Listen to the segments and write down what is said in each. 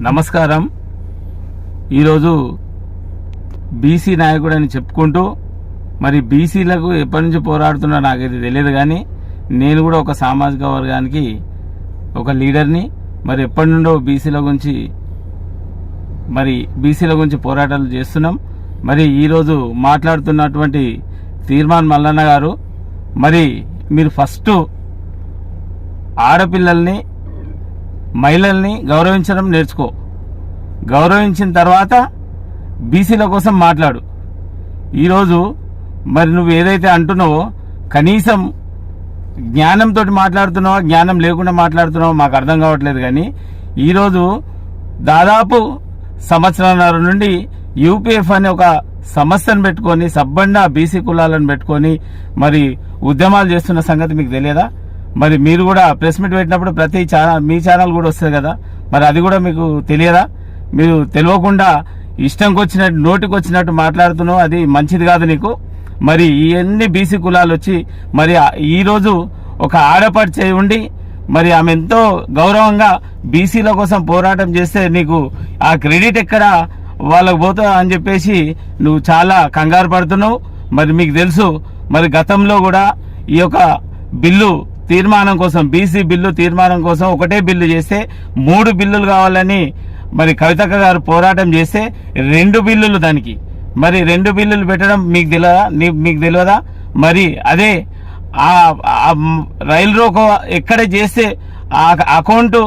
నమస్కారం. ఈరోజు బీసీ నాయకుడు అని చెప్పుకుంటూ మరి బీసీలకు ఎప్పటి నుంచి పోరాడుతున్నా నాకైతే తెలియదు, కానీ నేను కూడా ఒక సామాజిక వర్గానికి ఒక లీడర్ని. మరి ఎప్పటి నుండో బీసీల గురించి పోరాటాలు చేస్తున్నాం. మరి ఈరోజు మాట్లాడుతున్నటువంటి తీర్మాన్ మల్లన్న గారు, మరి మీరు ఫస్ట్ ఆడపిల్లల్ని మహిళల్ని గౌరవించడం నేర్చుకో. గౌరవించిన తర్వాత బీసీల కోసం మాట్లాడు. ఈరోజు మరి నువ్వు ఏదైతే అంటున్నావో కనీసం జ్ఞానంతో మాట్లాడుతున్నావో జ్ఞానం లేకుండా మాట్లాడుతున్నావో మాకు అర్థం కావట్లేదు. కానీ ఈరోజు దాదాపు సంవత్సరాల నుండి యూపీఎఫ్ అనే ఒక సంస్థను పెట్టుకొని సబ్బండ బీసీ కులాలను పెట్టుకొని మరి ఉద్యమాలు చేస్తున్న సంగతి మీకు తెలియదా? మరి మీరు కూడా ప్రెస్ మీట్ పెట్టినప్పుడు ప్రతి మీ ఛానల్ కూడా వస్తుంది కదా, మరి అది కూడా మీకు తెలియదా? మీరు తెలియకుండా ఇష్టంకి వచ్చినట్టు నోటికి వచ్చినట్టు మాట్లాడుతున్నావు, అది మంచిది కాదు నీకు. మరి ఇవన్నీ బీసీ కులాలు వచ్చి మరి ఈరోజు ఒక ఆడపడిచే ఉండి మరి ఆమె ఎంతో గౌరవంగా బీసీల కోసం పోరాటం చేస్తే నీకు ఆ క్రెడిట్ ఎక్కడ వాళ్ళకు పోతా అని చెప్పేసి నువ్వు చాలా కంగారు పడుతున్నావు. మరి మీకు తెలుసు, మరి గతంలో కూడా ఈ యొక్క బిల్లు తీర్మానం కోసం, బీసీ బిల్లు తీర్మానం కోసం ఒకటే బిల్లు చేస్తే 3 బిల్లులు కావాలని మరి కవితక్క గారు పోరాటం చేస్తే 2 బిల్లులు దానికి, మరి 2 బిల్లులు పెట్టడం మీకు తెలియదా? మరి అదే రైలు రోకో ఎక్కడ చేస్తే ఆ అకౌంట్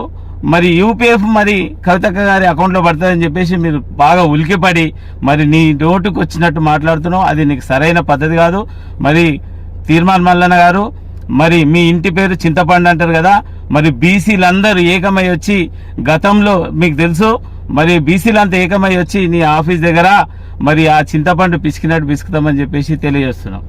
మరి యూపీఎఫ్ మరి కవితక్క గారి అకౌంట్లో పడుతుందని చెప్పేసి మీరు బాగా ఉలికిపడి మరి నీ నోటుకు వచ్చినట్టు మాట్లాడుతున్నావు. అది నీకు సరైన పద్ధతి కాదు. మరి తీర్మాన్ మల్లన్న గారు, మరి మీ ఇంటి పేరు చింతపండు అంటారు కదా, మరి బీసీలందరూ ఏకమై వచ్చి గతంలో మీకు తెలుసు, మరి బీసీలంతా ఏకమై వచ్చి నీ ఆఫీస్ దగ్గర మరి ఆ చింతపండు పిసికినట్టు పిసుకుతామని చెప్పేసి తెలియజేస్తున్నాం.